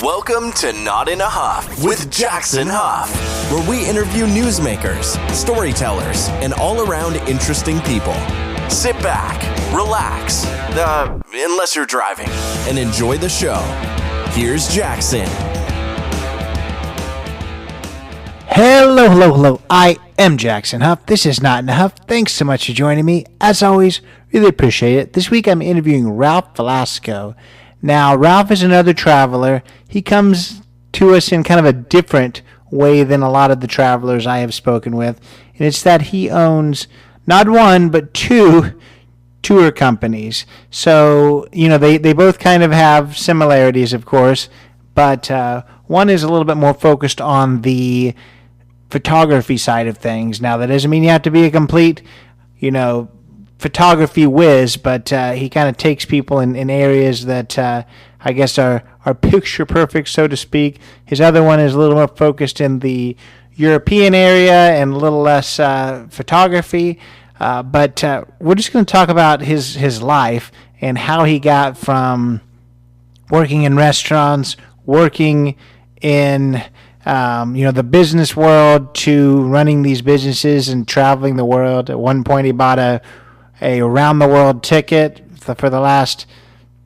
Welcome to Not in a Huff with Jackson Huff, where we interview newsmakers, storytellers, and all-around interesting people. Sit back, relax, unless you're driving, and enjoy the show. Here's Jackson. Hello. I am Jackson Huff. This is Not in a Huff. Thanks so much for joining me. As always, really appreciate it. This week I'm interviewing Ralph Velasco. Now, Ralph is another traveler. He comes to us in kind of a different way than a lot of the travelers I have spoken with. And it's that he owns not one, but two tour companies. So, they both kind of have similarities, of course. But one is a little bit more focused on the photography side of things. Now, that doesn't mean you have to be a complete, photography whiz, but he kind of takes people in areas that I guess are picture perfect, so to speak. His other one is a little more focused in the European area and a little less photography. But we're just going to talk about his life and how he got from working in restaurants, working in the business world, to running these businesses and traveling the world. At one point, he bought a around the world ticket. For the last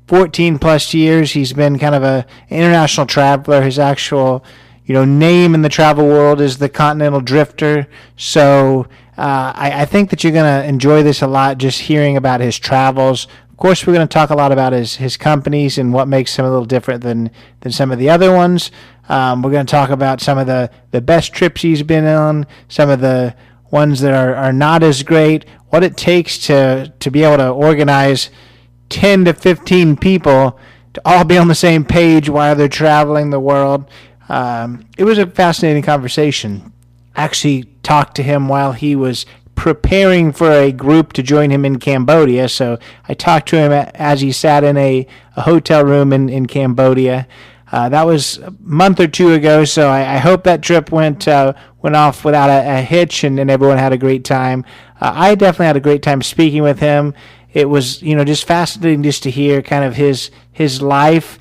14 plus years, he's been kind of an international traveler. His actual name in the travel world is the Continental Drifter. So I think that you're going to enjoy this a lot, just hearing about his travels. Of course, we're going to talk a lot about his companies and what makes him a little different than some of the other ones. We're going to talk about some of the best trips he's been on, some of the ones that are not as great, what it takes to be able to organize 10 to 15 people to all be on the same page while they're traveling the world. It was a fascinating conversation. I actually talked to him while he was preparing for a group to join him in Cambodia. So I talked to him as he sat in a hotel room in Cambodia. That was a month or two ago, so I hope that trip went off without a hitch and everyone had a great time. I definitely had a great time speaking with him. It was, just fascinating just to hear kind of his life,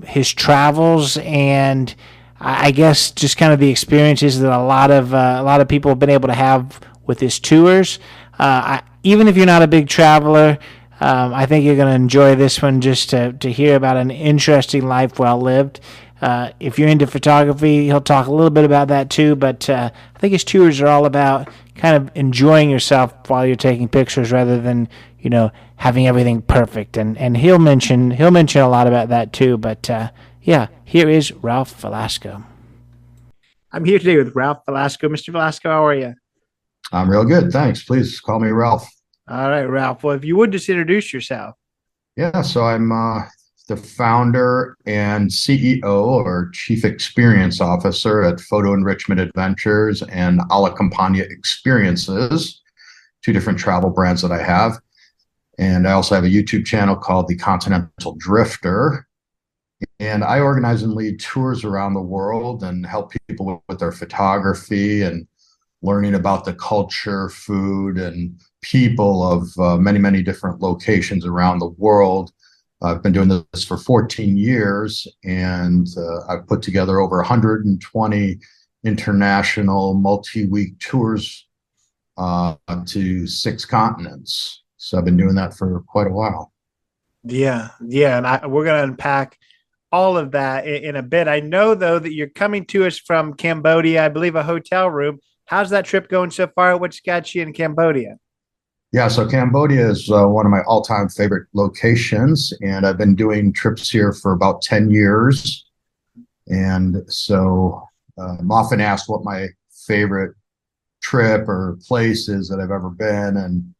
his travels, and I guess just kind of the experiences that a lot of people have been able to have with his tours. Even if you're not a big traveler, I think you're going to enjoy this one just to hear about an interesting life well lived. If you're into photography, he'll talk a little bit about that too, but I think his tours are all about kind of enjoying yourself while you're taking pictures rather than, having everything perfect. And he'll mention a lot about that too, but here is Ralph Velasco. I'm here today with Ralph Velasco. Mr. Velasco, how are you? I'm real good, thanks. Please call me Ralph. All right, Ralph. Well, if you would just introduce yourself. Yeah, so I'm the founder and CEO or Chief Experience Officer at Photo Enrichment Adventures and A La Campagna Experiences, two different travel brands that I have. And I also have a YouTube channel called the Continental Drifter. And I organize and lead tours around the world and help people with their photography and learning about the culture, food, and people of many, many different locations around the world. I've been doing this for 14 years, and I've put together over 120 international multi-week tours to 6 continents. So I've been doing that for quite a while. Yeah. And we're going to unpack all of that in a bit. I know, though, that you're coming to us from Cambodia, I believe a hotel room. How's that trip going so far? What's got you in Cambodia? Yeah, so Cambodia is one of my all-time favorite locations, and I've been doing trips here for about 10 years. And so I'm often asked what my favorite trip or place is that I've ever been, and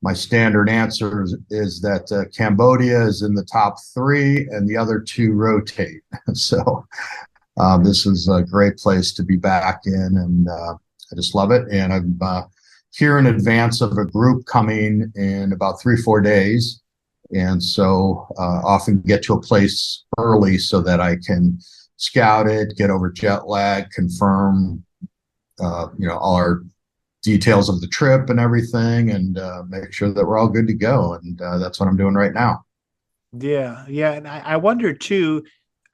my standard answer is that Cambodia is in the top 3, and the other 2 rotate. So this is a great place to be back in, and I just love it. And I'm here in advance of a group coming in about 3-4 days, and so often get to a place early so that I can scout it, get over jet lag, confirm all our details of the trip and everything, and make sure that we're all good to go. And that's what I'm doing right now. Yeah. And I wonder too,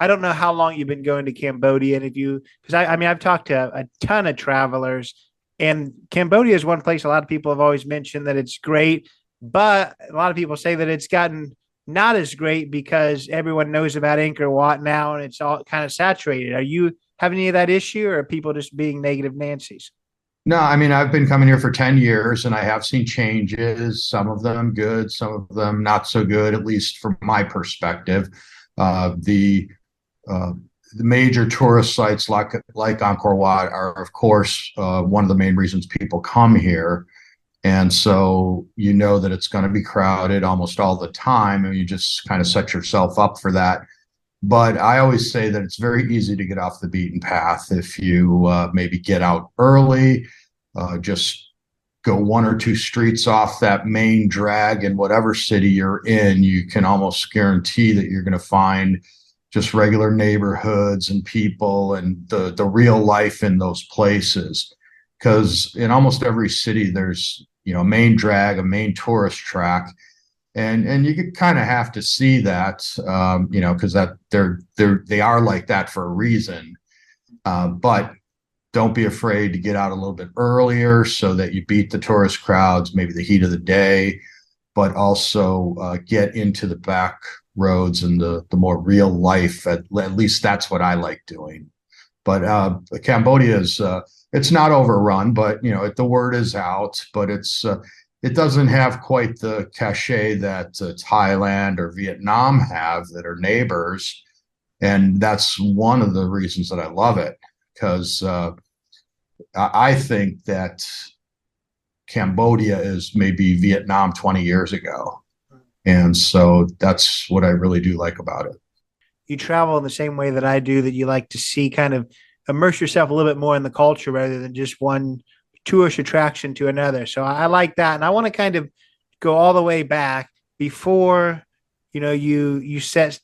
I don't know how long you've been going to Cambodia, and if you, because I mean, I've talked to a ton of travelers, and Cambodia is one place a lot of people have always mentioned that it's great, but a lot of people say that it's gotten not as great because everyone knows about Angkor Wat now, and it's all kind of saturated. Are you having any of that issue, or are people just being negative Nancy's? No, I mean, I've been coming here for 10 years and I have seen changes, some of them good, some of them not so good, at least from my perspective. Uh, the uh, the major tourist sites like Angkor Wat are, of course, one of the main reasons people come here. And so you know that it's going to be crowded almost all the time, and you just kind of set yourself up for that. But I always say that it's very easy to get off the beaten path if you maybe get out early, just go one or two streets off that main drag in whatever city you're in. You can almost guarantee that you're going to find just regular neighborhoods and people and the real life in those places. Because in almost every city, there's a main drag, a main tourist track, and you kind of have to see that, because that they are like that for a reason. But don't be afraid to get out a little bit earlier so that you beat the tourist crowds, maybe the heat of the day, but also get into the back roads and the more real life. At least that's what I like doing. But Cambodia is it's not overrun, but the word is out. But it doesn't have quite the cachet that Thailand or Vietnam have, that are neighbors, and that's one of the reasons that I love it, because I think that Cambodia is maybe Vietnam 20 years ago, and so that's what I really do like about it. You travel in the same way that I do, that you like to see, kind of immerse yourself a little bit more in the culture rather than just one tourist attraction to another. So I like that. And I want to kind of go all the way back before, you set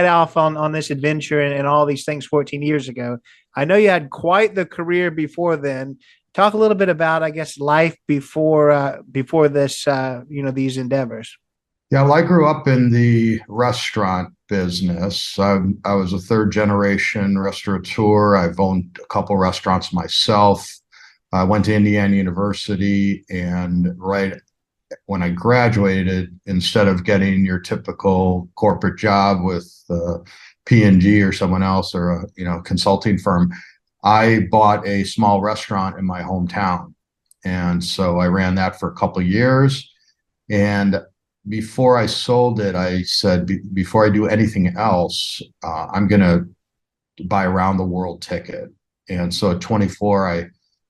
off on this adventure and all these things 14 years ago. I know you had quite the career before then. Talk a little bit about, I guess, life before this, these endeavors. Yeah, well, I grew up in the restaurant business. I was a third generation restaurateur. I've owned a couple restaurants myself. I went to Indiana University, and right when I graduated, instead of getting your typical corporate job with P&G or someone else, or a consulting firm, I bought a small restaurant in my hometown, and so I ran that for a couple of years. And before I sold it, I said, before I do anything else, I'm going to buy a round the world ticket. And so at 24, I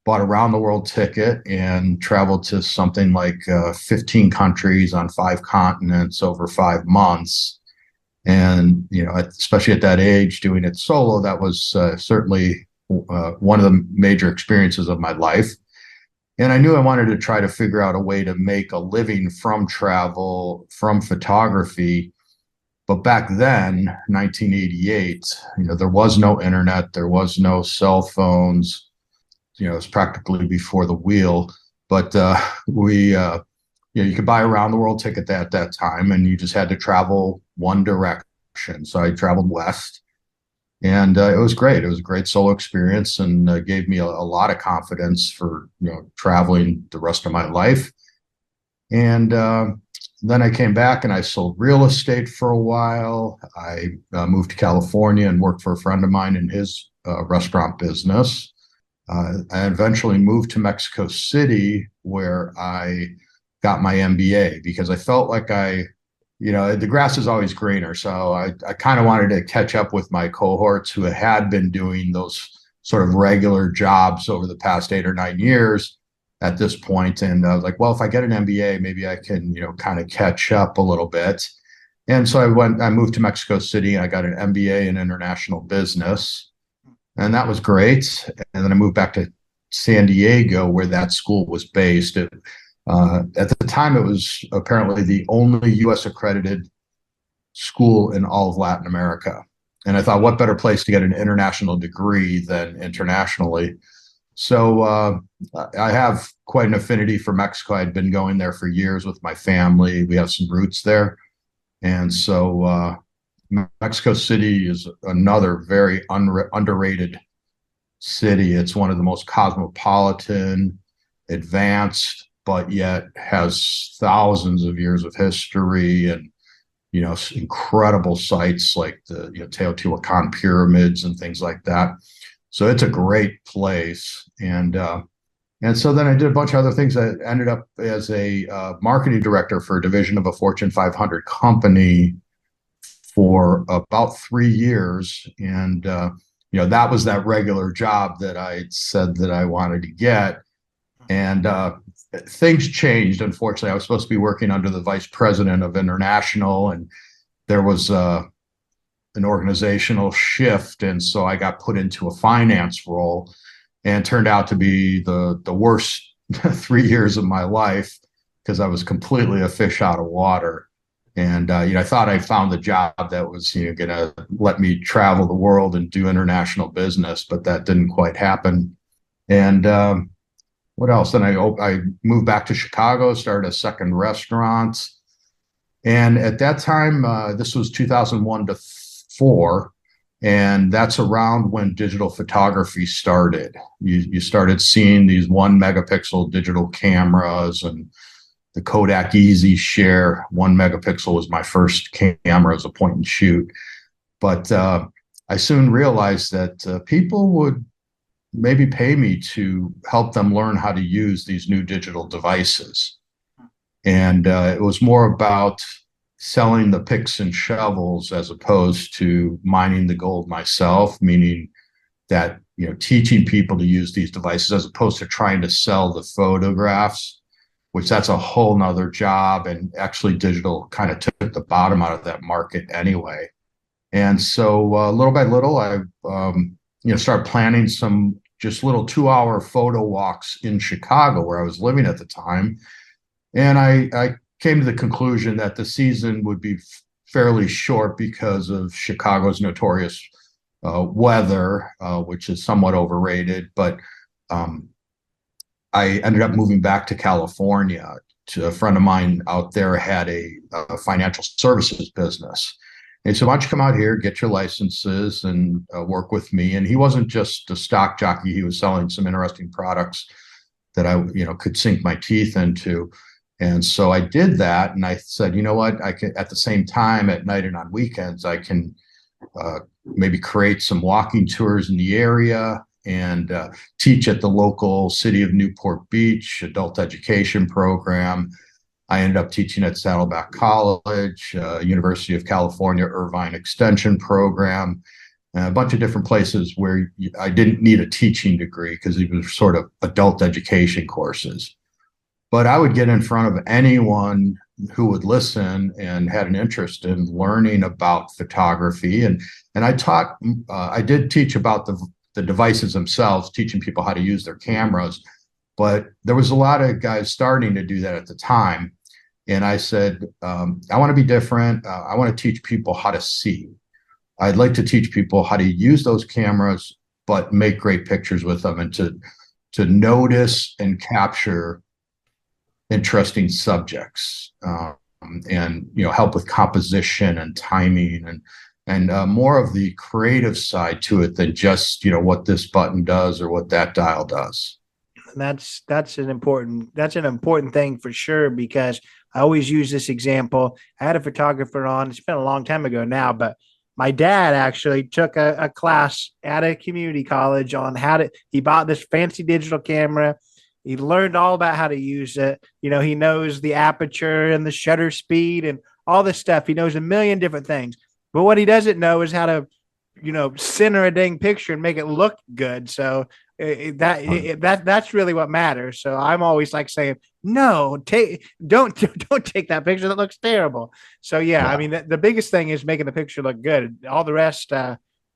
bought a round the world ticket and traveled to something like 15 countries on 5 continents over 5 months. And, especially at that age, doing it solo, that was certainly one of the major experiences of my life. And I knew I wanted to try to figure out a way to make a living from travel, from photography. But back then, 1988, there was no internet, there was no cell phones. It was practically before the wheel. But you could buy a round the world ticket at that time, and you just had to travel one direction. So I traveled west. And it was great. It was a great solo experience, and gave me a lot of confidence for traveling the rest of my life. And then I came back and I sold real estate for a while. I moved to California and worked for a friend of mine in his restaurant business. I eventually moved to Mexico City, where I got my MBA, because I felt like the grass is always greener. So I kind of wanted to catch up with my cohorts who had been doing those sort of regular jobs over the past 8 or 9 years at this point. And I was like, well, if I get an MBA, maybe I can, kind of catch up a little bit. And so I moved to Mexico City, and I got an MBA in international business, and that was great. And then I moved back to San Diego, where that school was based. At the time, it was apparently the only U.S. accredited school in all of Latin America. And I thought, what better place to get an international degree than internationally? So I have quite an affinity for Mexico. I'd been going there for years with my family. We have some roots there. And so, Mexico City is another very underrated city. It's one of the most cosmopolitan, advanced, but yet has thousands of years of history and incredible sites like the Teotihuacan pyramids and things like that. So it's a great place. And so then I did a bunch of other things. I ended up as a marketing director for a division of a Fortune 500 company for about 3 years. And, that was that regular job that I said that I wanted to get. And things changed, unfortunately. I was supposed to be working under the vice president of international, and there was an organizational shift. And so I got put into a finance role, and turned out to be the worst 3 years of my life because I was completely a fish out of water. And I thought I found the job that was going to let me travel the world and do international business, but that didn't quite happen. And what else? Then I moved back to Chicago, started a second restaurant. And at that time, this was 2001 to 4. And that's around when digital photography started. You started seeing these 1 megapixel digital cameras and the Kodak Easy Share. 1 megapixel was my first camera as a point and shoot. But I soon realized that people would maybe pay me to help them learn how to use these new digital devices. And it was more about selling the picks and shovels as opposed to mining the gold myself, meaning that, teaching people to use these devices as opposed to trying to sell the photographs, which that's a whole nother job. And actually digital kind of took the bottom out of that market anyway. And so little by little, I, started planning some just little 2-hour photo walks in Chicago where I was living at the time. And I came to the conclusion that the season would be fairly short because of Chicago's notorious weather, which is somewhat overrated. But I ended up moving back to California. A friend of mine out there had a financial services business. And so why don't you come out here, get your licenses, and work with me? And he wasn't just a stock jockey. He was selling some interesting products that I could sink my teeth into. And so I did that, and I said, you know what, I can, at the same time, at night and on weekends, I can maybe create some walking tours in the area and teach at the local City of Newport Beach adult education program. I ended up teaching at Saddleback College, University of California Irvine Extension program, and a bunch of different places where I didn't need a teaching degree because it was sort of adult education courses. But I would get in front of anyone who would listen and had an interest in learning about photography. And I did teach about the devices themselves, teaching people how to use their cameras. But there was a lot of guys starting to do that at the time. And I said, I want to be different. I want to teach people how to see. I'd like to teach people how to use those cameras, but make great pictures with them, and to notice and capture interesting subjects, and help with composition and timing and more of the creative side to it than just what this button does or what that dial does. And that's an important thing for sure, because I always use this example. I had a photographer on. It's been a long time ago now, but my dad actually took a class at a community college on he bought this fancy digital camera. He learned all about how to use it. He knows the aperture and the shutter speed and all this stuff. He knows a million different things. But what he doesn't know is how to, center a dang picture and make it look good. So that's really what matters. So I'm always like saying, no, don't take that picture. That looks terrible. So yeah. I mean, the biggest thing is making the picture look good. All the rest,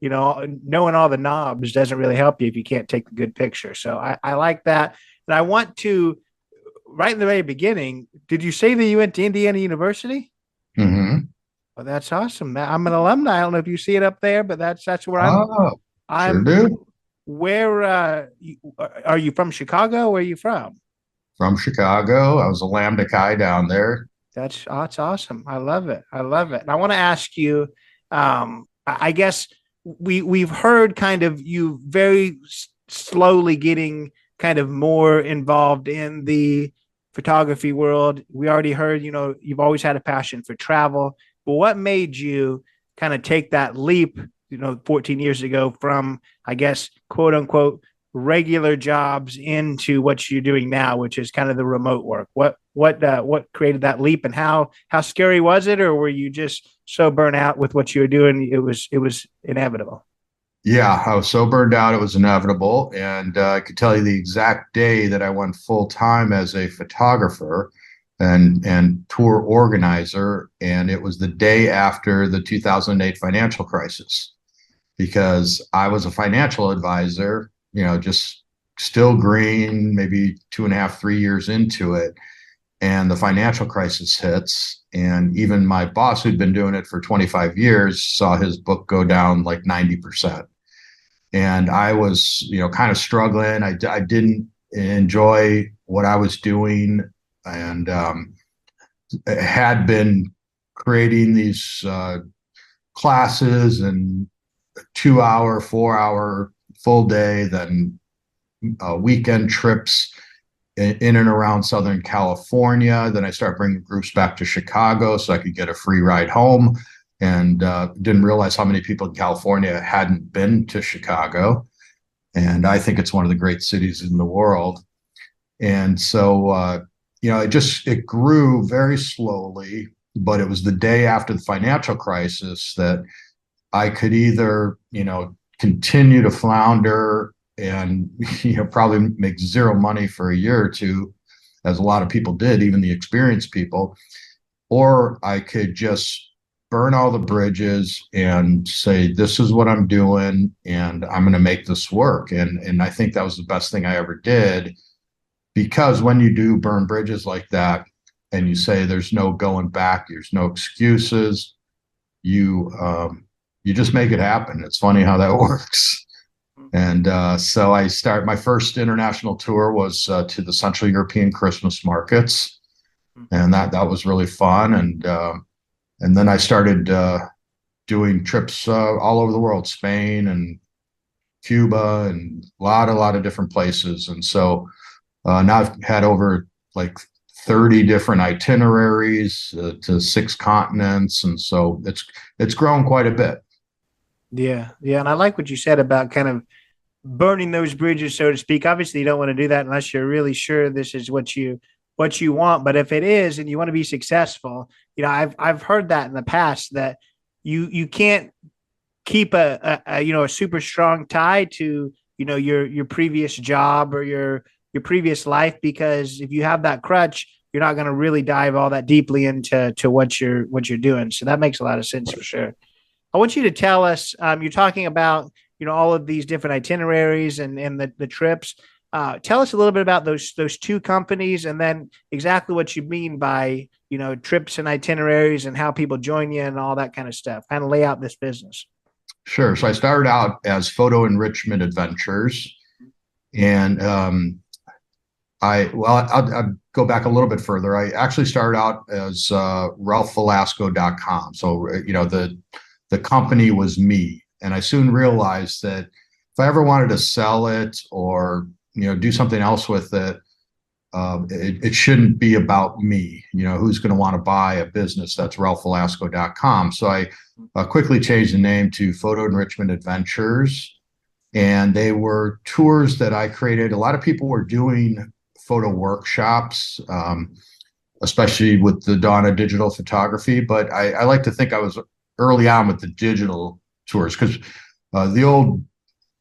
knowing all the knobs doesn't really help you if you can't take the good picture. So I like that. And I want to, right in the very beginning, did you say that you went to Indiana University? Mm-hmm. Well, that's awesome. I'm an alumni. I don't know if you see it up there, but that's where I'm. Sure do. Where are you from? Chicago? Where are you from? From Chicago. I was a Lambda Chi down there. That's awesome. I love it. And I want to ask you, I guess we've heard kind of you very slowly getting kind of more involved in the photography world. We already heard, you've always had a passion for travel, but what made you kind of take that leap, 14 years ago from, I guess, quote unquote, regular jobs into what you're doing now, which is kind of the remote work? What created that leap, and how scary was it, or were you just so burnt out with what you were doing it was inevitable? Yeah, I was so burned out, it was inevitable. And I could tell you the exact day that I went full time as a photographer and tour organizer. And it was the day after the 2008 financial crisis, because I was a financial advisor, just still green, maybe 2.5, 3 years into it. And the financial crisis hits. And even my boss, who'd been doing it for 25 years, saw his book go down like 90%. And I was, kind of struggling. I didn't enjoy what I was doing, and had been creating these classes and 2 hour, 4 hour full day, then weekend trips in and around Southern California. Then I started bringing groups back to Chicago so I could get a free ride home, and didn't realize how many people in California hadn't been to Chicago. And I think it's one of the great cities in the world. And so, it grew very slowly, but it was the day after the financial crisis that I could either, continue to flounder and, probably make zero money for a year or two, as a lot of people did, even the experienced people, or I could just burn all the bridges and say, this is what I'm doing, and I'm going to make this work. And I think that was the best thing I ever did, because when you do burn bridges like that and you say there's no going back, there's no excuses, you just make it happen. It's funny how that works. And so my first international tour was to the Central European Christmas markets, and that was really fun. And then I started doing trips all over the world, Spain and Cuba, and a lot of different places. And so now I've had over like 30 different itineraries to 6 continents, and so it's grown quite a bit. Yeah, yeah, and I like what you said about kind of burning those bridges, so to speak. Obviously, you don't want to do that unless you're really sure this is what you want. But if it is, and you want to be successful, I've heard that in the past, that you can't keep a super strong tie to your previous job or your previous life, because if you have that crutch, you're not going to really dive all that deeply into what you're doing. So that makes a lot of sense for sure. I want you to tell us, you're talking about, all of these different itineraries and the trips. Tell us a little bit about those 2 companies, and then exactly what you mean by, trips and itineraries, and how people join you and all that kind of stuff. Kind of lay out this business. Sure. So I started out as Photo Enrichment Adventures, and I'll go back a little bit further. I actually started out as RalphVelasco.com. So, the company was me. And I soon realized that if I ever wanted to sell it or, do something else with it, it shouldn't be about me. Who's going to want to buy a business that's RalphVelasco.com? So I quickly changed the name to Photo Enrichment Adventures. And they were tours that I created. A lot of people were doing photo workshops, especially with the dawn of digital photography. But I like to think I was early on with the digital tours, because the old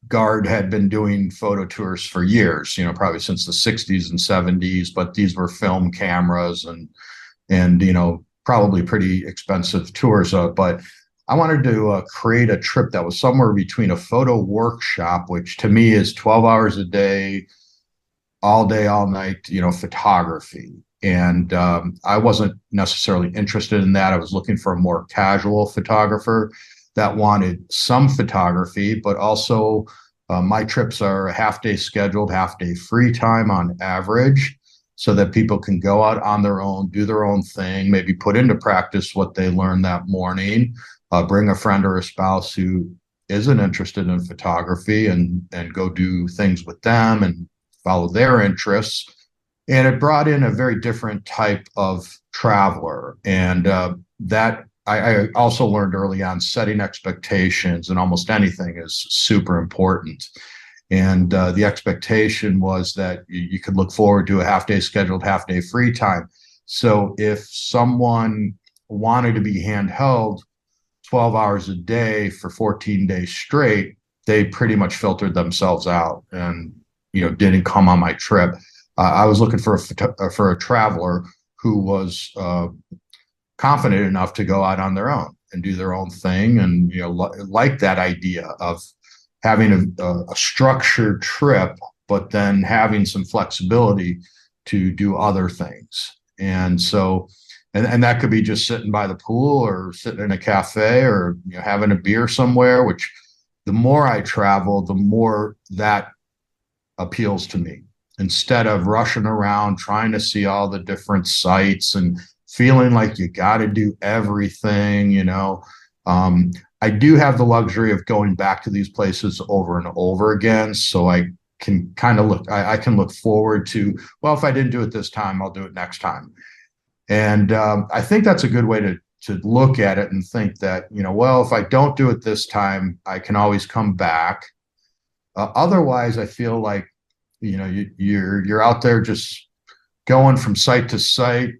guard had been doing photo tours for years, probably since the 60s and 70s, but these were film cameras and probably pretty expensive tours. But I wanted to create a trip that was somewhere between a photo workshop, which to me is 12 hours a day, all night, photography. And I wasn't necessarily interested in that. I was looking for a more casual photographer that wanted some photography, but also my trips are a half-day scheduled, half-day free time on average, so that people can go out on their own, do their own thing, maybe put into practice what they learned that morning, bring a friend or a spouse who isn't interested in photography and go do things with them and follow their interests. And it brought in a very different type of traveler. And that I also learned early on, setting expectations in almost anything is super important. And the expectation was that you could look forward to a half-day scheduled, half-day free time. So if someone wanted to be handheld 12 hours a day for 14 days straight, they pretty much filtered themselves out and, didn't come on my trip. I was looking for a traveler who was confident enough to go out on their own and do their own thing, and like that idea of having a structured trip, but then having some flexibility to do other things. And so, and that could be just sitting by the pool or sitting in a cafe or having a beer somewhere. Which, the more I travel, the more that appeals to me. Instead of rushing around trying to see all the different sites and feeling like you got to do everything, I do have the luxury of going back to these places over and over again. So I can kind of I can look forward to, well, if I didn't do it this time, I'll do it next time. And I think that's a good way to look at it and think that, well, if I don't do it this time, I can always come back. Otherwise, I feel like, you're out there just going from site to site,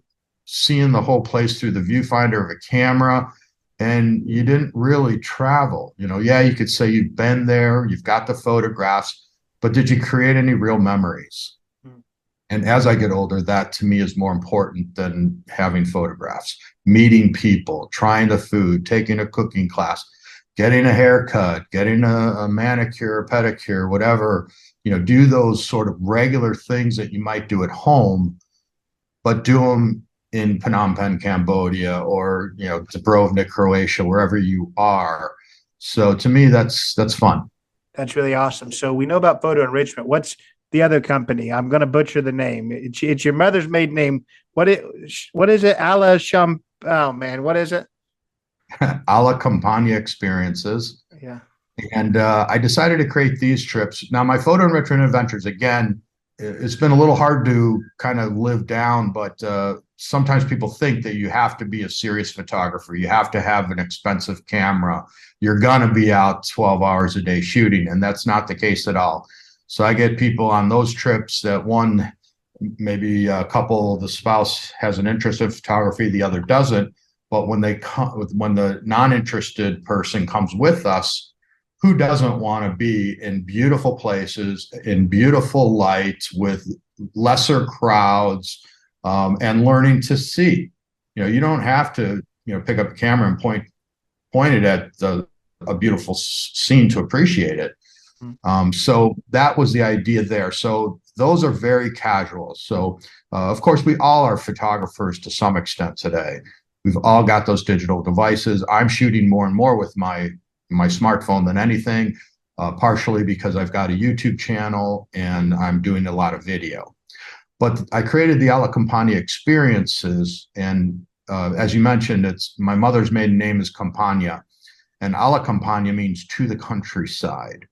seeing the whole place through the viewfinder of a camera, and you didn't really travel. Yeah, you could say you've been there, you've got the photographs, but did you create any real memories? And as I get older, that to me is more important than having photographs. Meeting people, trying the food, taking a cooking class, getting a haircut, getting a manicure, pedicure, whatever, do those sort of regular things that you might do at home, but do them in Phnom Penh, Cambodia, or, Dubrovnik, Croatia, wherever you are. So to me, that's fun. That's really awesome. So we know about photo enrichment. What's the other company? I'm going to butcher the name. It's your mother's maiden name. What is it? Oh man, what is it? A la Campagna Experiences. Yeah. And I decided to create these trips. Now, my photo enrichment adventures, again, it's been a little hard to kind of live down, but sometimes people think that you have to be a serious photographer. You have to have an expensive camera. You're going to be out 12 hours a day shooting, and that's not the case at all. So I get people on those trips that one, maybe a couple, the spouse has an interest in photography, the other doesn't. But when the non-interested person comes with us, who doesn't want to be in beautiful places, in beautiful lights, with lesser crowds, and learning to see? You don't have to, pick up a camera and point it at a beautiful scene to appreciate it. So that was the idea there. So those are very casual. So of course, we all are photographers to some extent today. We've all got those digital devices. I'm shooting more and more with my smartphone than anything, partially because I've got a YouTube channel and I'm doing a lot of video. But I created the A la Campagna Experiences, and as you mentioned, it's my mother's maiden name is Campagna, and A la Campagna means to the countryside.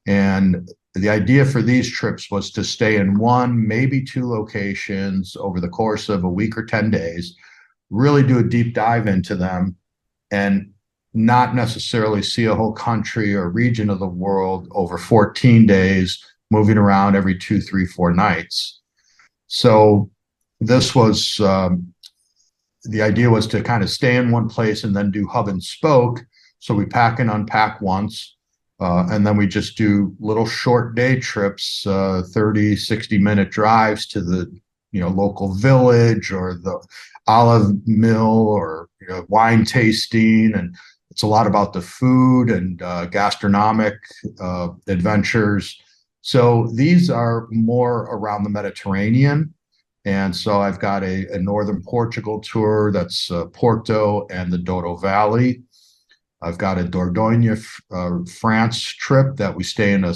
And the idea for these trips was to stay in one, maybe two locations over the course of a week or 10 days, really do a deep dive into them, and not necessarily see a whole country or region of the world over 14 days, moving around every 2, 3, 4 nights. So this was, the idea was to kind of stay in one place and then do hub and spoke. So we pack and unpack once, and then we just do little short day trips, 30, 60-minute drives to the local village or the olive mill, or wine tasting. And it's a lot about the food and gastronomic adventures. So these are more around the Mediterranean. And so I've got a northern Portugal tour that's Porto and the Douro Valley. I've got a Dordogne, France trip that we stay in a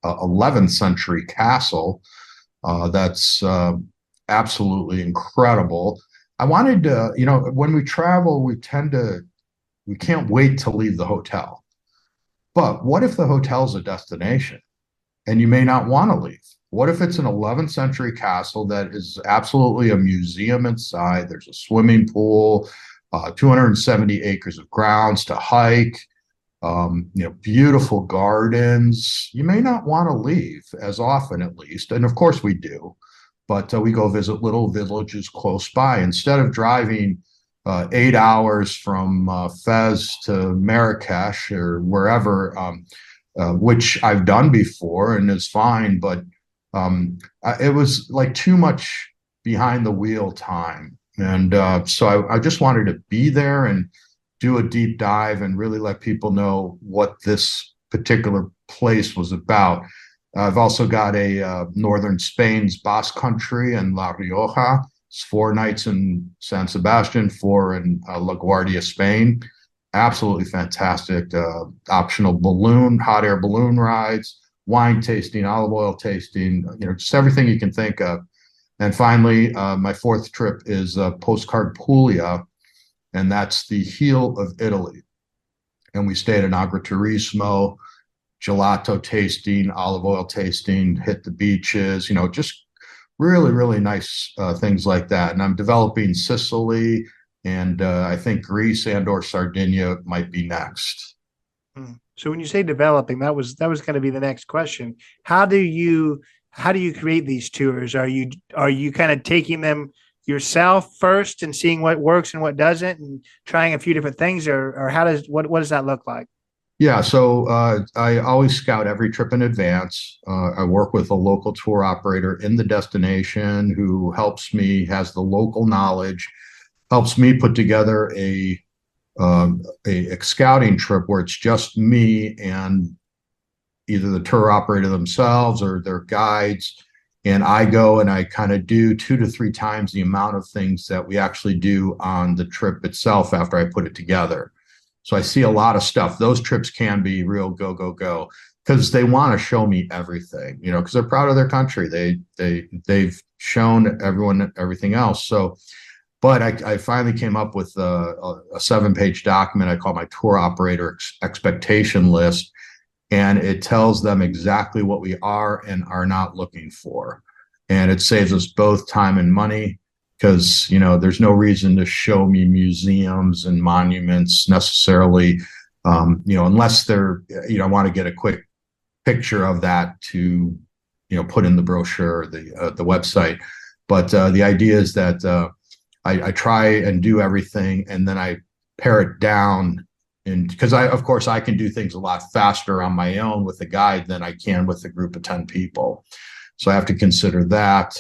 11th century castle that's absolutely incredible. I wanted to, when we travel, we can't wait to leave the hotel. But what if the hotel's a destination and you may not want to leave? What if it's an 11th century castle that is absolutely a museum inside? There's a swimming pool, 270 acres of grounds to hike, beautiful gardens. You may not want to leave as often, at least. And of course we do, but we go visit little villages close by instead of driving 8 hours from Fez to Marrakesh or wherever, which I've done before and is fine, but it was like too much behind the wheel time. And so I just wanted to be there and do a deep dive and really let people know what this particular place was about. I've also got a northern Spain's Basque Country and La Rioja. It's 4 nights in San Sebastian, 4 in LaGuardia, Spain. Absolutely fantastic. Optional hot air balloon rides, wine tasting, olive oil tasting, just everything you can think of. And finally, my 4th trip is Postcard Puglia, and that's the heel of Italy. And we stayed in Agriturismo, gelato tasting, olive oil tasting, hit the beaches, just really, really nice things like that. And I'm developing Sicily, and I think Greece and/or Sardinia might be next. So when you say developing, that was going to be the next question. How do you create these tours? Are you kind of taking them yourself first and seeing what works and what doesn't, and trying a few different things, or what does that look like? Yeah, so I always scout every trip in advance. I work with a local tour operator in the destination who helps me, has the local knowledge, helps me put together a scouting trip where it's just me and either the tour operator themselves or their guides. And I go and I kind of do 2 to 3 times the amount of things that we actually do on the trip itself after I put it together. So I see a lot of stuff. Those trips can be real go, go, go, because they want to show me everything, because they're proud of their country. They've shown everyone everything else. So, but I finally came up with a 7-page document I call my tour operator expectation list. And it tells them exactly what we are and are not looking for. And it saves us both time and money, because, there's no reason to show me museums and monuments necessarily, unless they're, I want to get a quick picture of that to, put in the brochure or the website. But the idea is that I try and do everything, and then I pare it down. And because of course, I can do things a lot faster on my own with a guide than I can with a group of 10 people. So I have to consider that.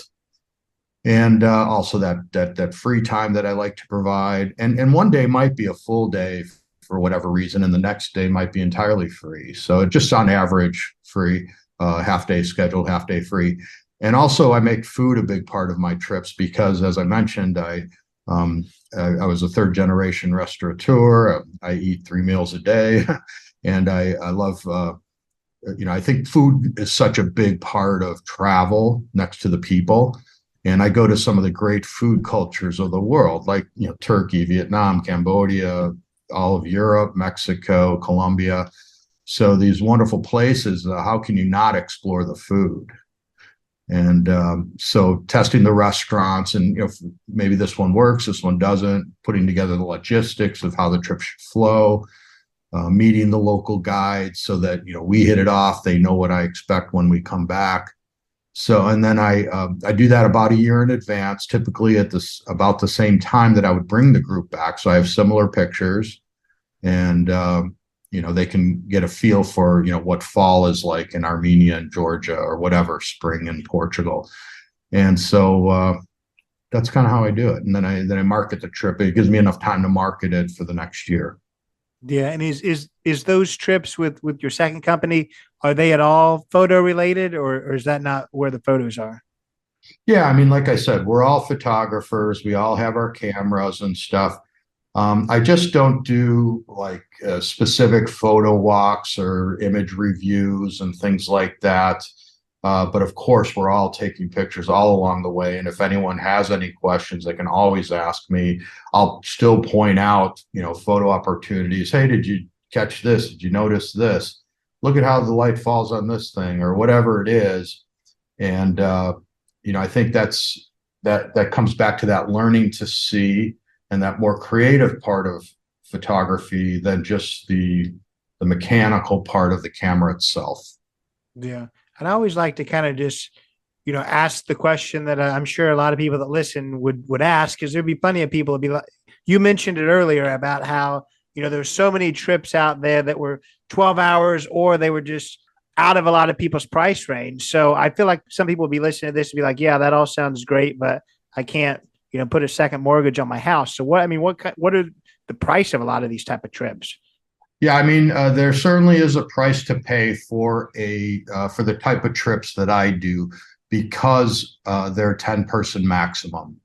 And also that free time that I like to provide. And one day might be a full day for whatever reason, and the next day might be entirely free. So just on average, free, half day scheduled, half day free. And also I make food a big part of my trips because, as I mentioned, I was a 3rd-generation restaurateur. I eat 3 meals a day, and I love, I think food is such a big part of travel next to the people. And I go to some of the great food cultures of the world, like, Turkey, Vietnam, Cambodia, all of Europe, Mexico, Colombia. So these wonderful places, how can you not explore the food? And so testing the restaurants and, maybe this one works, this one doesn't, putting together the logistics of how the trip should flow, meeting the local guides so that, we hit it off. They know what I expect when we come back. So, and then I do that about a year in advance, typically at about the same time that I would bring the group back. So I have similar pictures, and they can get a feel for, what fall is like in Armenia and Georgia, or whatever, spring in Portugal. And so that's kind of how I do it. And then I market the trip. It gives me enough time to market it for the next year. Yeah. And is those trips with your second company, are they at all photo related, or is that not where the photos are? Yeah. I mean, like I said, we're all photographers. We all have our cameras and stuff. I just don't do like specific photo walks or image reviews and things like that. But of course, we're all taking pictures all along the way. And if anyone has any questions, they can always ask me. I'll still point out, photo opportunities. Hey, did you catch this? Did you notice this? Look at how the light falls on this thing, or whatever it is. And I think that comes back to that learning to see and that more creative part of photography than just the mechanical part of the camera itself. Yeah. And I always like to kind of just, ask the question that I'm sure a lot of people that listen would ask, because there'd be plenty of people would be like, you mentioned it earlier about how, there's so many trips out there that were 12 hours or they were just out of a lot of people's price range. So I feel like some people would be listening to this and be like, yeah, that all sounds great, but I can't, put a second mortgage on my house. So what are the price of a lot of these type of trips? Yeah, there certainly is a price to pay for for the type of trips that I do, because they're 10-person maximum.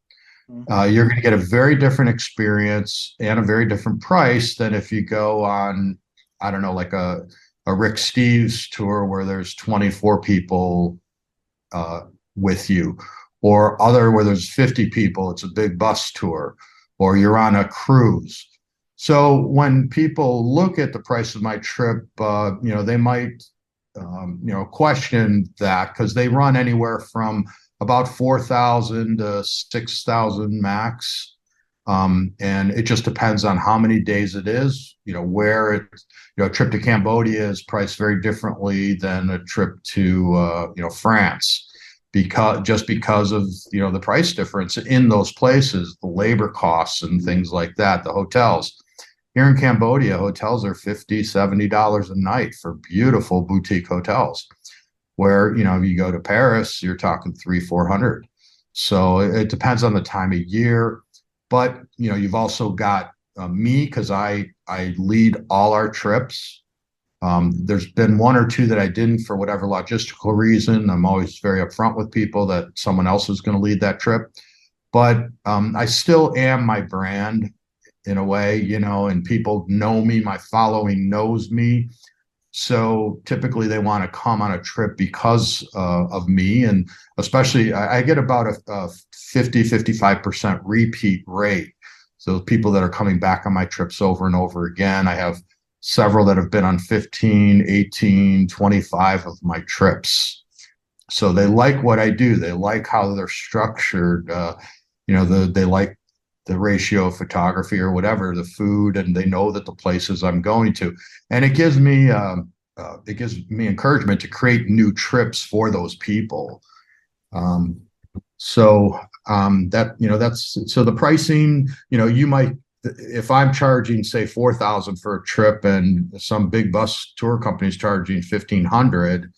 You're going to get a very different experience and a very different price than if you go on, I don't know, like a Rick Steves tour where there's 24 people with you, or where there's 50 people, it's a big bus tour, or you're on a cruise. So when people look at the price of my trip, they might, question that, because they run anywhere from about 4,000 to 6,000 max. And it just depends on how many days it is, where a trip to Cambodia is priced very differently than a trip to, France, because of, the price difference in those places, the labor costs and things like that, the hotels. Here in Cambodia, hotels are $50, $70 a night for beautiful boutique hotels, where, if you go to Paris, you're talking $300-400. So it depends on the time of year. But, you've also got me, because I lead all our trips. There's been one or two that I didn't for whatever logistical reason. I'm always very upfront with people that someone else is going to lead that trip. But I still am my brand in a way, and people know me, my following knows me. So typically they want to come on a trip because of me. And especially I get about a 50-55% repeat rate. So people that are coming back on my trips over and over again. I have several that have been on 15, 18, 25 of my trips. So they like what I do. They like how they're structured. They like the ratio of photography or whatever, the food, and they know that the places I'm going to. And it gives me encouragement to create new trips for those people. So the pricing, you might, if I'm charging say 4,000 for a trip and some big bus tour company's charging 1,500,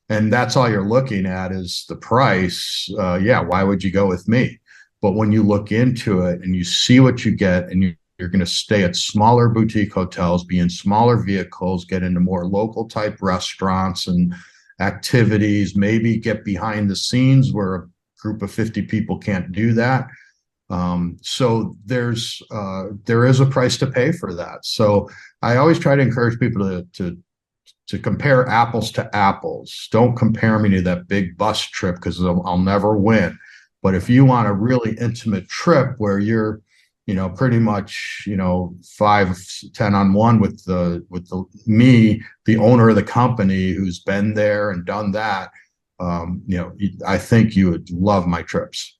and that's all you're looking at is the price, why would you go with me? But when you look into it and you see what you get, and you're going to stay at smaller boutique hotels, be in smaller vehicles, get into more local type restaurants and activities, maybe get behind the scenes where a group of 50 people can't do that. So there is a price to pay for that. So I always try to encourage people to compare apples to apples. Don't compare me to that big bus trip, because I'll never win. But if you want a really intimate trip where you're, pretty much, 5-10-on-1 with me, the owner of the company who's been there and done that, I think you would love my trips.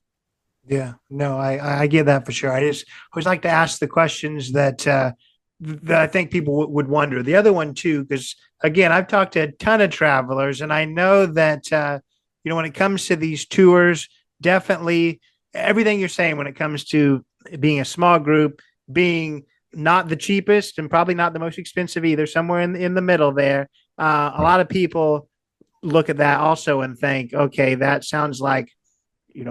Yeah, no, I get that for sure. I just always like to ask the questions that I think people would wonder. The other one too, because again, I've talked to a ton of travelers, and I know that when it comes to these tours, definitely everything you're saying when it comes to being a small group, being not the cheapest and probably not the most expensive either, somewhere in the middle there. A lot of people look at that also and think, okay, that sounds like,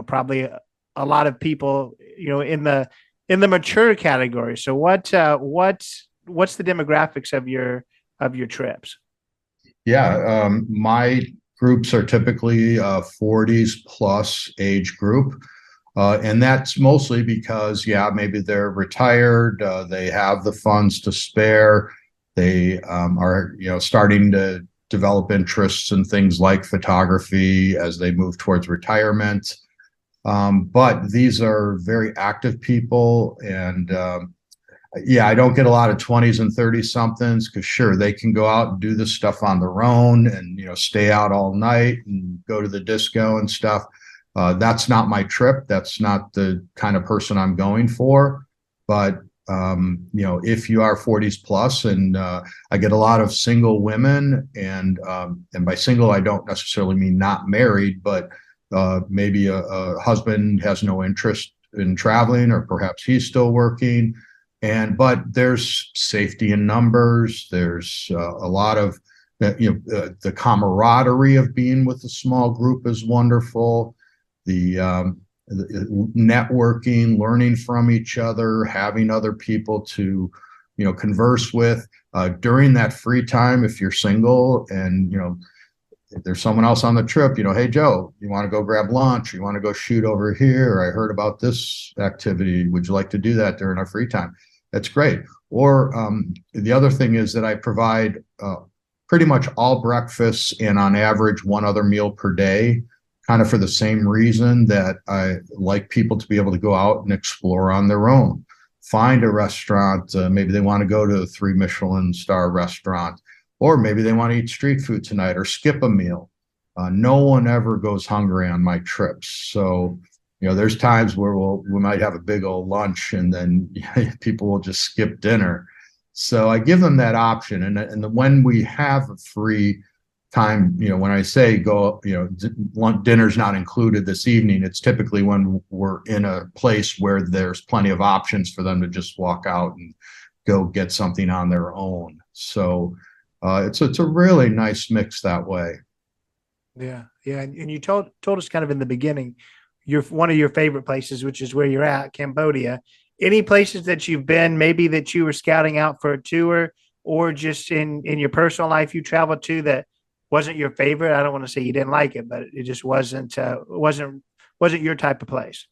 probably a lot of people, in the mature category. So what's the demographics of your trips? Yeah, my groups are typically 40s plus age group. And that's mostly because, maybe they're retired, they have the funds to spare, they are, starting to develop interests in things like photography as they move towards retirement. But these are very active people, and yeah, I don't get a lot of 20s and 30 somethings because sure, they can go out and do this stuff on their own and, stay out all night and go to the disco and stuff. That's not my trip. That's not the kind of person I'm going for. But, if you are 40s plus, and I get a lot of single women, and by single, I don't necessarily mean not married, but maybe a husband has no interest in traveling, or perhaps he's still working. But there's safety in numbers. There's a lot of, the camaraderie of being with a small group is wonderful. The networking, learning from each other, having other people to, converse with during that free time. If you're single and, if there's someone else on the trip, hey, Joe, you want to go grab lunch? You want to go shoot over here? I heard about this activity. Would you like to do that during our free time? That's great. Or the other thing is that I provide pretty much all breakfasts and on average one other meal per day, kind of for the same reason that I like people to be able to go out and explore on their own. Find a restaurant. Maybe they want to go to a 3 Michelin star restaurant, or maybe they want to eat street food tonight or skip a meal. No one ever goes hungry on my trips. So, there's times where we might have a big old lunch and then people will just skip dinner. So I give them that option. And when we have a free time, when I say go, dinner's not included this evening, it's typically when we're in a place where there's plenty of options for them to just walk out and go get something on their own. So it's a really nice mix that way. Yeah. And you told us kind of in the beginning, one of your favorite places, which is where you're at, Cambodia. Any places that you've been, maybe that you were scouting out for a tour, or just in your personal life you traveled to that wasn't your favorite? I don't want to say you didn't like it, but it just wasn't your type of place.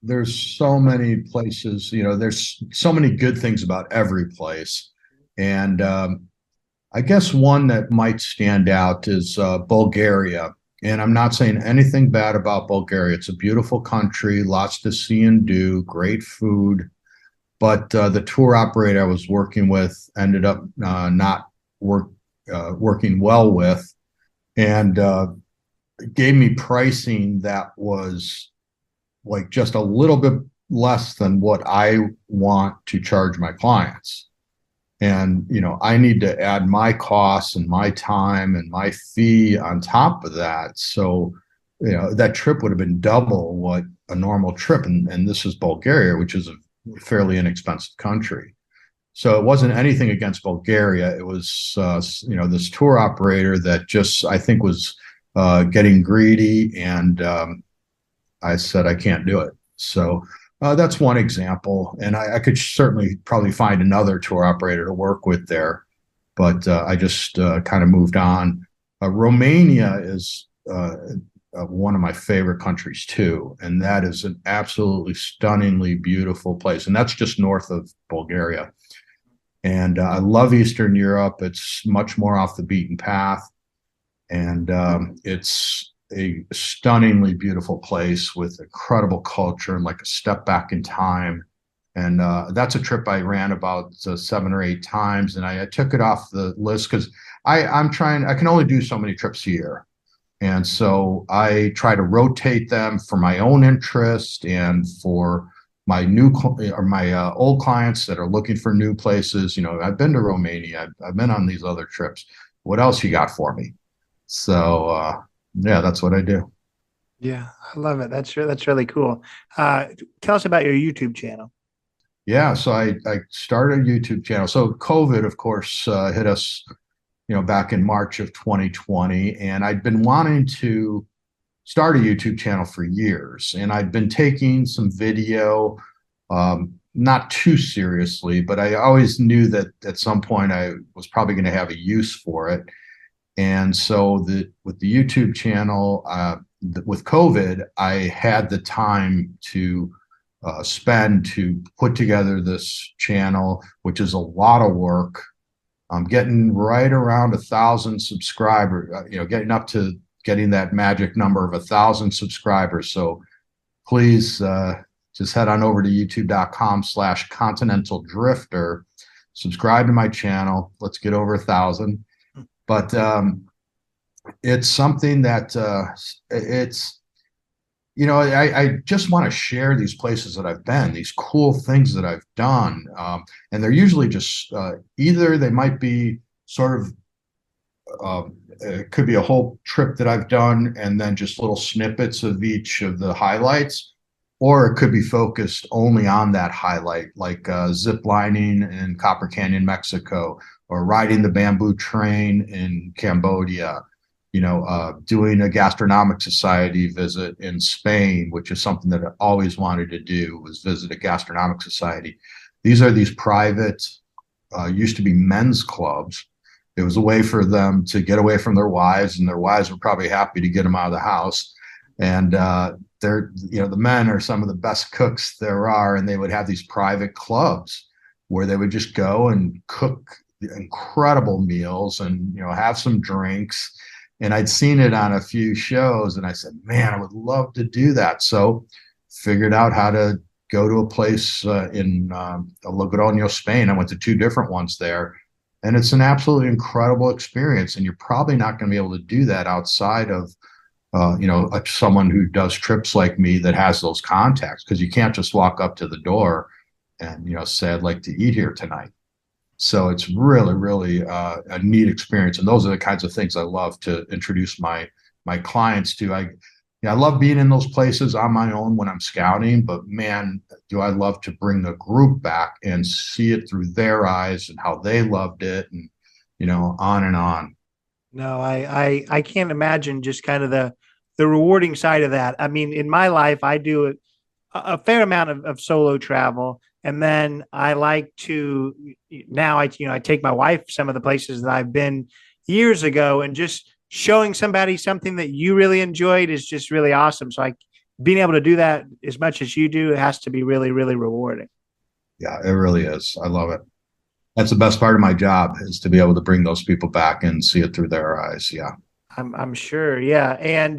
There's so many places. There's so many good things about every place, and I guess one that might stand out is Bulgaria. And I'm not saying anything bad about Bulgaria. It's a beautiful country, lots to see and do, great food. But the tour operator I was working with ended up not working well with, and gave me pricing that was like just a little bit less than what I want to charge my clients. And, I need to add my costs and my time and my fee on top of that. So, that trip would have been double what a normal trip. And this is Bulgaria, which is a fairly inexpensive country. So it wasn't anything against Bulgaria. It was, this tour operator that just, I think, was getting greedy. And I said, I can't do it. So that's one example. And I could certainly probably find another tour operator to work with there. But I just kind of moved on. Romania is one of my favorite countries too. And that is an absolutely stunningly beautiful place. And that's just north of Bulgaria. And I love Eastern Europe. It's much more off the beaten path. And it's a stunningly beautiful place with incredible culture and like a step back in time. And that's a trip I ran about 7 or 8 times. And I took it off the list because I can only do so many trips a year. And so I try to rotate them for my own interest and for my old clients that are looking for new places. I've been to Romania. I've been on these other trips. What else you got for me? So, yeah, that's what I do. Yeah, I love it. That's really cool. Tell us about your YouTube channel. Yeah, so I started a YouTube channel. So COVID, of course, hit us, back in March of 2020, and I'd been wanting to start a YouTube channel for years, and I'd been taking some video, not too seriously, but I always knew that at some point I was probably going to have a use for it. And so with the YouTube channel, with COVID, I had the time to spend to put together this channel, which is a lot of work. I'm getting right around 1,000 subscribers, getting that magic number of 1,000 subscribers. So please just head on over to youtube.com/Continental Drifter, subscribe to my channel. Let's get over 1,000. But it's something that I just want to share these places that I've been, these cool things that I've done. And they're usually just either they might be sort of, it could be a whole trip that I've done and then just little snippets of each of the highlights, or it could be focused only on that highlight, like zip lining in Copper Canyon, Mexico, or riding the bamboo train in Cambodia, doing a gastronomic society visit in Spain, which is something that I always wanted to do, was visit a gastronomic society. These are these private, used to be men's clubs. It was a way for them to get away from their wives, and their wives were probably happy to get them out of the house. And the men are some of the best cooks there are, and they would have these private clubs where they would just go and cook incredible meals and have some drinks. And I'd seen it on a few shows, and I said, man, I would love to do that. So figured out how to go to a place in Logroño, Spain. I went to 2 different ones there, and it's an absolutely incredible experience. And you're probably not going to be able to do that outside of someone who does trips like me that has those contacts, because you can't just walk up to the door and say, I'd like to eat here tonight. So it's really, really a neat experience. And those are the kinds of things I love to introduce my clients to. I love being in those places on my own when I'm scouting, but man, do I love to bring the group back and see it through their eyes and how they loved it, and on and on. No, I can't imagine just kind of the rewarding side of that. I mean, in my life, I do a fair amount of solo travel. And then I like to now I take my wife some of the places that I've been years ago, and just showing somebody something that you really enjoyed is just really awesome. So being able to do that as much as you do, it has to be really, really rewarding. Yeah, it really is. I love it. That's the best part of my job, is to be able to bring those people back and see it through their eyes. Yeah. I'm sure. Yeah. And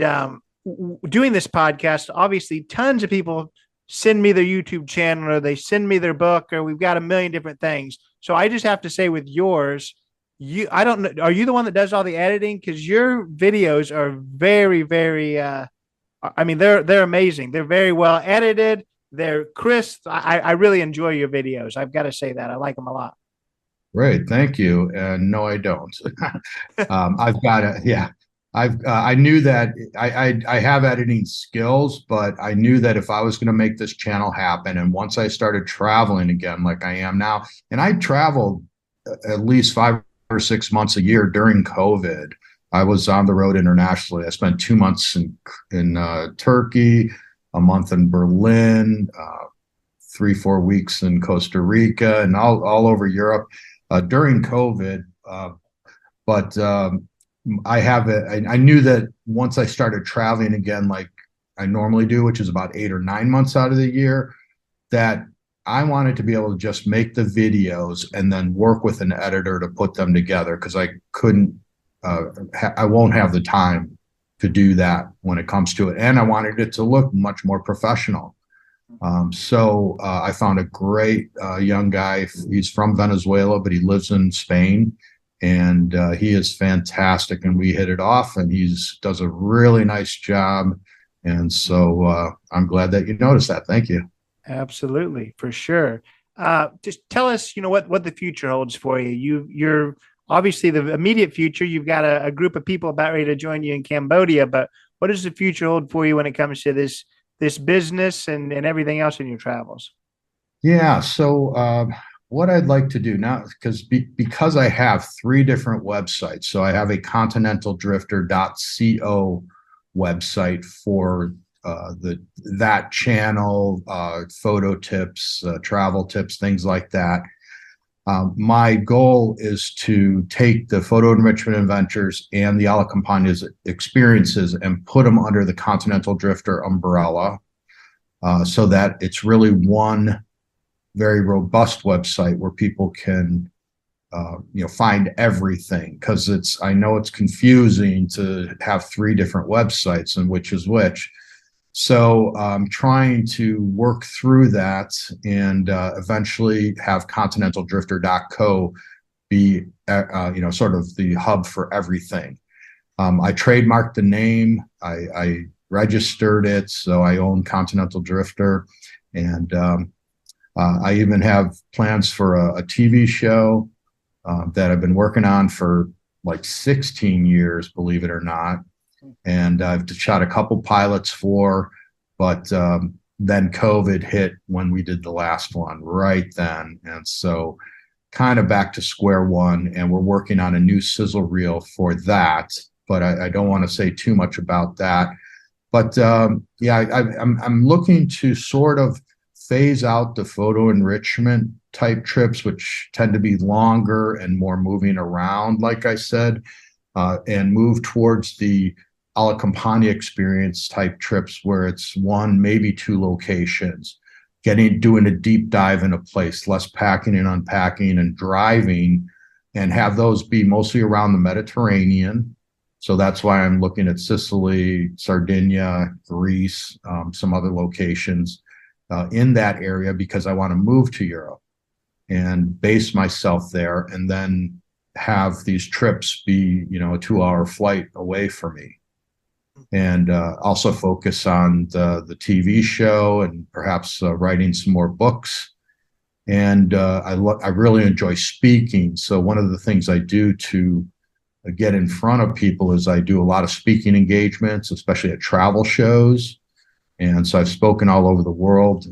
doing this podcast, obviously tons of people send me their YouTube channel, or they send me their book, or we've got a million different things. So I just have to say, with yours, I don't know, are you the one that does all the editing? Because your videos are very, very, they're amazing. They're very well edited. They're crisp. I really enjoy your videos. I've got to say that. I like them a lot. Great. Thank you. And no, I don't. I've got it. Yeah. I knew that I have editing skills, but I knew that if I was going to make this channel happen, and once I started traveling again, like I am now, and I traveled at least 5 or 6 months a year during COVID. I was on the road internationally. I spent 2 months in Turkey, a month in Berlin, 3-4 weeks in Costa Rica, and all over Europe during COVID. But I knew that once I started traveling again, like I normally do, which is about 8 or 9 months out of the year, that I wanted to be able to just make the videos and then work with an editor to put them together, because I couldn't, I won't have the time to do that when it comes to it. And I wanted it to look much more professional. So I found a great young guy. He's from Venezuela, but he lives in Spain. And he is fantastic, and we hit it off, and does a really nice job. And so I'm glad that you noticed that. Thank you. Absolutely, for sure. Just tell us, what the future holds for you. You're obviously the immediate future. You've got a group of people about ready to join you in Cambodia, but what does the future hold for you when it comes to this business and everything else in your travels? Yeah. So what I'd like to do now, because I have 3 different websites. So I have a continentaldrifter.co website for that channel, photo tips, travel tips, things like that. My goal is to take the photo enrichment adventures and the a la campagnas experiences and put them under the Continental Drifter umbrella, so that it's really one very robust website where people can find everything, because I know it's confusing to have 3 different websites and which is which. So I'm trying to work through that and eventually have continentaldrifter.co be, sort of the hub for everything. I trademarked the name. I registered it, so I own Continental Drifter, and I even have plans for a TV show that I've been working on for like 16 years, believe it or not. And I've shot a couple pilots for, but then COVID hit when we did the last one right then. And so kind of back to square one, and we're working on a new sizzle reel for that, but I don't want to say too much about that. But I'm looking to sort of phase out the photo enrichment type trips, which tend to be longer and more moving around, like I said, and move towards the a la Campania experience type trips where it's 1, maybe 2 locations, doing a deep dive in a place, less packing and unpacking and driving, and have those be mostly around the Mediterranean. So that's why I'm looking at Sicily, Sardinia, Greece, some other locations in that area, because I want to move to Europe and base myself there, and then have these trips be, a 2-hour flight away for me. And also focus on the TV show and perhaps writing some more books. And I really enjoy speaking. So one of the things I do to get in front of people is I do a lot of speaking engagements, especially at travel shows. And so I've spoken all over the world,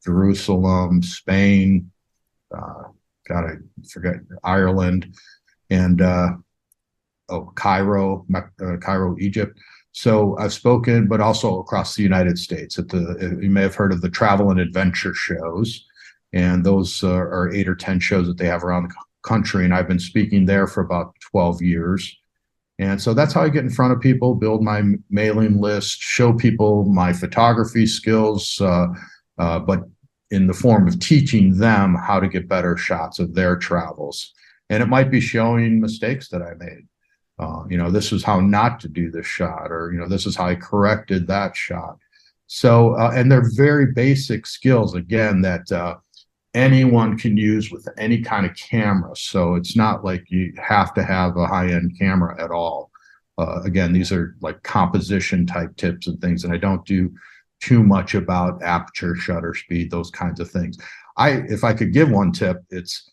Jerusalem, Spain, I forget, Ireland, and Cairo, Egypt. So I've spoken, but also across the United States. You may have heard of the travel and adventure shows, and those are 8 or 10 shows that they have around the country. And I've been speaking there for about 12 years. And so that's how I get in front of people, build my mailing list, show people my photography skills, but in the form of teaching them how to get better shots of their travels. And it might be showing mistakes that I made. This is how not to do this shot, or, this is how I corrected that shot. So, and they're very basic skills, again, that anyone can use with any kind of camera. So it's not like you have to have a high-end camera at all. Again, these are like composition type tips and things, and I don't do too much about aperture, shutter speed, those kinds of things. If I could give one tip, it's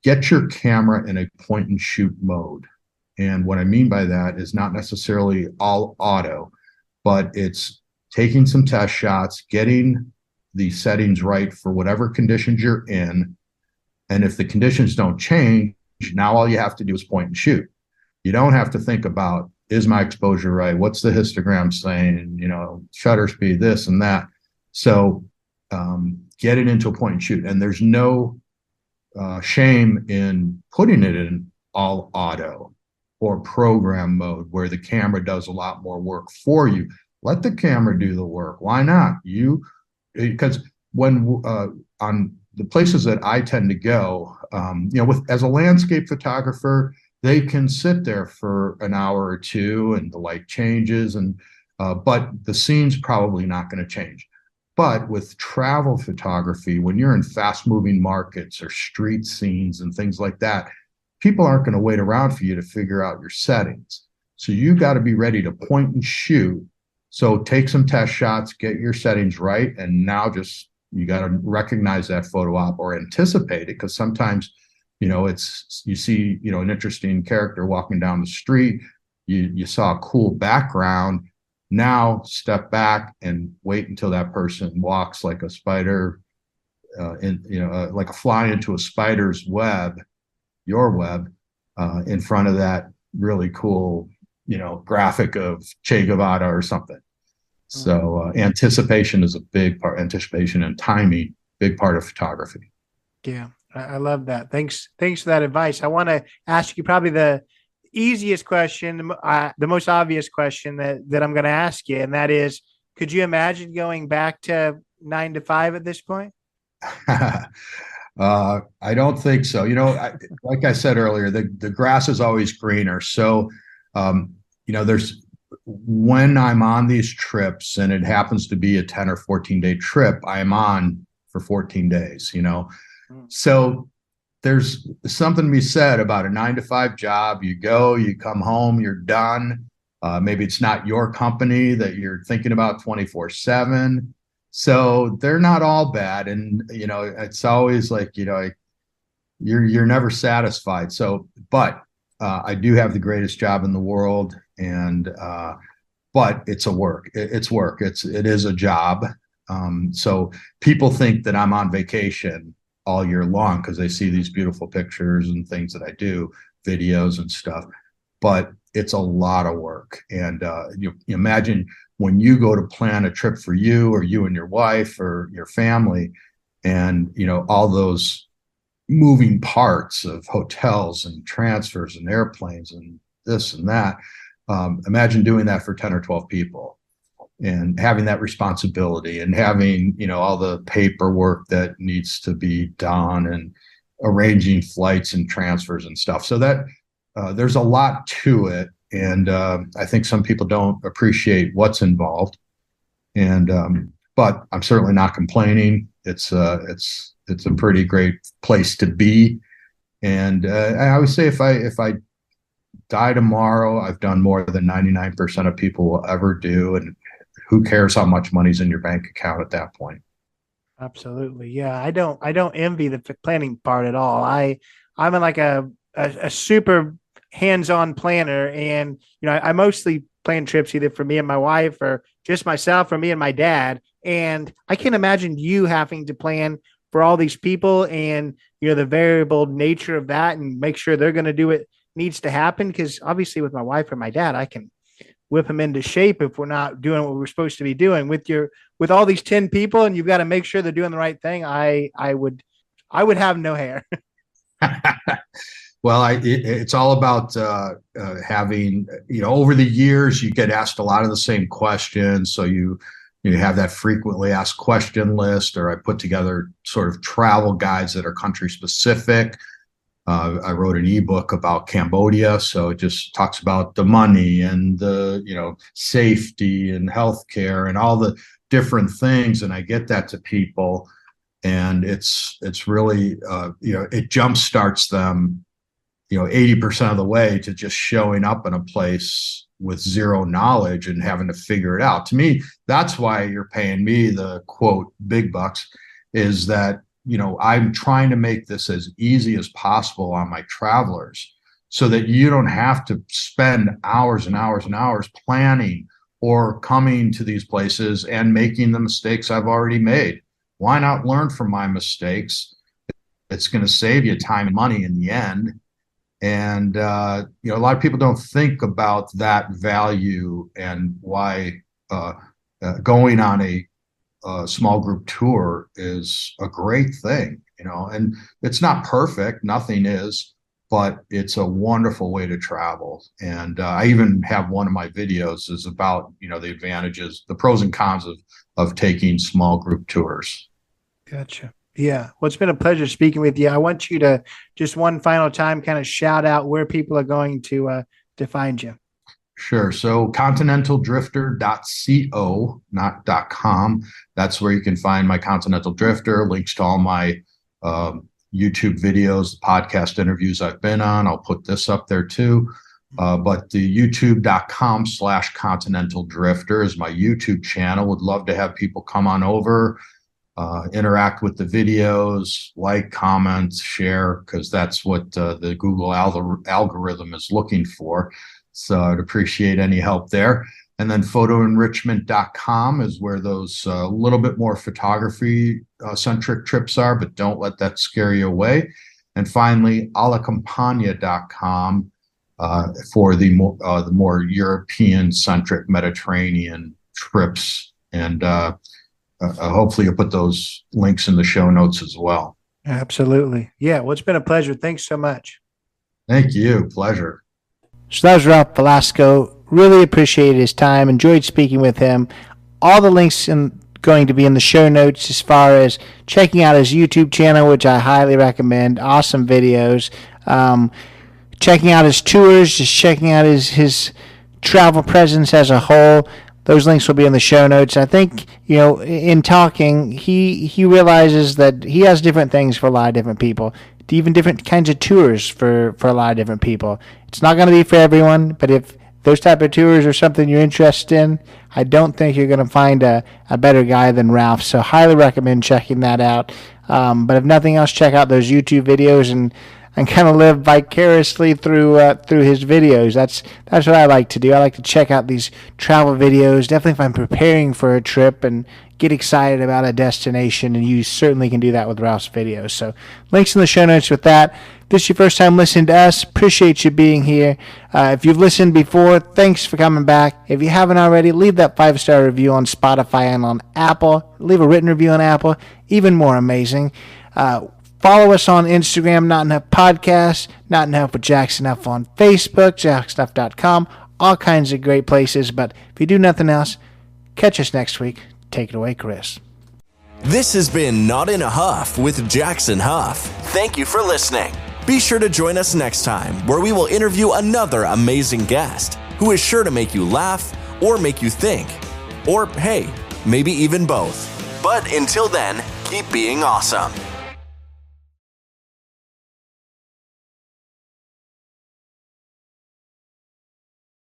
get your camera in a point and shoot mode. And what I mean by that is not necessarily all auto, but it's taking some test shots, getting the settings right for whatever conditions you're in. And if the conditions don't change, now all you have to do is point and shoot. You don't have to think about, is my exposure right? What's the histogram saying? Shutter speed, this and that. So get it into a point and shoot. And there's no shame in putting it in all auto or program mode, where the camera does a lot more work for you. Let the camera do the work. Why not? Because when on the places that I tend to go, as a landscape photographer, they can sit there for an hour or two and the light changes, but the scene's probably not going to change. But with travel photography, when you're in fast-moving markets or street scenes and things like that, people aren't going to wait around for you to figure out your settings. So you got to be ready to point and shoot. So take some test shots, get your settings right, and now you got to recognize that photo op or anticipate it, because sometimes, you see, an interesting character walking down the street, you saw a cool background. Now step back and wait until that person walks like a spider, like a fly into a spider's web, your web, in front of that really cool, graphic of Che Guevara or something. So anticipation is a big part. Anticipation and timing, big part of photography. Yeah, I love that. Thanks for that advice. I want to ask you probably the easiest question, the most obvious question that I'm going to ask you, and that is, could you imagine going back to 9 to 5 at this point? I don't think so. Like I said earlier, the grass is always greener. So, there's when I'm on these trips and it happens to be a 10 or 14-day trip, I am on for 14 days. So there's something to be said about a 9 to 5 job. You go, you come home, you're done. Maybe it's not your company that you're thinking about 24/7. So they're not all bad. And, it's always like, you're never satisfied. So, but I do have the greatest job in the world. And, but it's work. It's work. It is a job. So people think that I'm on vacation all year long because they see these beautiful pictures and things that I do, videos and stuff. But it's a lot of work. And you imagine when you go to plan a trip for you or you and your wife or your family, and all those moving parts of hotels and transfers and airplanes and this and that. Imagine doing that for 10 or 12 people and having that responsibility and having, all the paperwork that needs to be done and arranging flights and transfers and stuff. So that there's a lot to it. And I think some people don't appreciate what's involved. And but I'm certainly not complaining. It's a pretty great place to be. And I always say if I die tomorrow, I've done more than 99% of people will ever do. And who cares how much money's in your bank account at that point? Absolutely. Yeah. I don't envy the planning part at all. I'm in like a super hands-on planner, and I mostly plan trips either for me and my wife or just myself or me and my dad. And I can't imagine you having to plan for all these people and the variable nature of that and make sure they're going to do what needs to happen. Because obviously with my wife or my dad, I can whip them into shape if we're not doing what we're supposed to be doing. With all these 10 people and you've got to make sure they're doing the right thing, I would have no hair. Well, it's all about having, over the years, you get asked a lot of the same questions. So you have that frequently asked question list, or I put together sort of travel guides that are country specific. I wrote an ebook about Cambodia. So it just talks about the money and the, safety and healthcare and all the different things. And I get that to people, and it's really, it jumpstarts them 80% of the way to just showing up in a place with zero knowledge and having to figure it out. To me, that's why you're paying me the quote big bucks, is that, I'm trying to make this as easy as possible on my travelers so that you don't have to spend hours and hours and hours planning or coming to these places and making the mistakes I've already made. Why not learn from my mistakes? It's going to save you time and money in the end. And, a lot of people don't think about that value and why going on a small group tour is a great thing, and it's not perfect. Nothing is, but it's a wonderful way to travel. And I even have one of my videos is about, the advantages, the pros and cons of taking small group tours. Gotcha. Yeah. Well, it's been a pleasure speaking with you. I want you to just one final time kind of shout out where people are going to find you. Sure. So continentaldrifter.co, not .com. That's where you can find my Continental Drifter, links to all my YouTube videos, the podcast interviews I've been on. I'll put this up there too. But the youtube.com/Continental Drifter is my YouTube channel. Would love to have people come on over, interact with the videos, like, comment, share, because that's what the Google algorithm is looking for. So I'd appreciate any help there. And then photoenrichment.com is where those little bit more photography centric trips are, but don't let that scare you away. And finally, alacampagna.com for the more European centric Mediterranean trips. And hopefully you'll put those links in the show notes as well. Absolutely. Yeah. Well, it's been a pleasure. Thanks so much. Thank you. Pleasure. So that was Ralph Velasco. Really appreciated his time. Enjoyed speaking with him. All the links going to be in the show notes as far as checking out his YouTube channel, which I highly recommend. Awesome videos. Checking out his tours, just checking out his travel presence as a whole. Those links will be in the show notes. I think, in talking, he realizes that he has different things for a lot of different people, even different kinds of tours for a lot of different people. It's not going to be for everyone, but if those type of tours are something you're interested in, I don't think you're going to find a better guy than Ralph. So highly recommend checking that out. But if nothing else, check out those YouTube videos and kind of live vicariously through his videos. That's what I like to do. I like to check out these travel videos, definitely if I'm preparing for a trip and get excited about a destination, and you certainly can do that with Ralph's videos. So links in the show notes with that. If this is your first time listening to us, appreciate you being here. If you've listened before, thanks for coming back. If you haven't already, leave that 5-star review on Spotify and on Apple. Leave a written review on Apple. Even more amazing. Follow us on Instagram, Not Enough Podcast, Not Enough with Jackson Enough on Facebook, jacksonuff.com, all kinds of great places. But if you do nothing else, catch us next week. Take it away, Chris. This has been Not in a Huff with Jackson Huff. Thank you for listening. Be sure to join us next time, where we will interview another amazing guest who is sure to make you laugh or make you think. Or, hey, maybe even both. But until then, keep being awesome.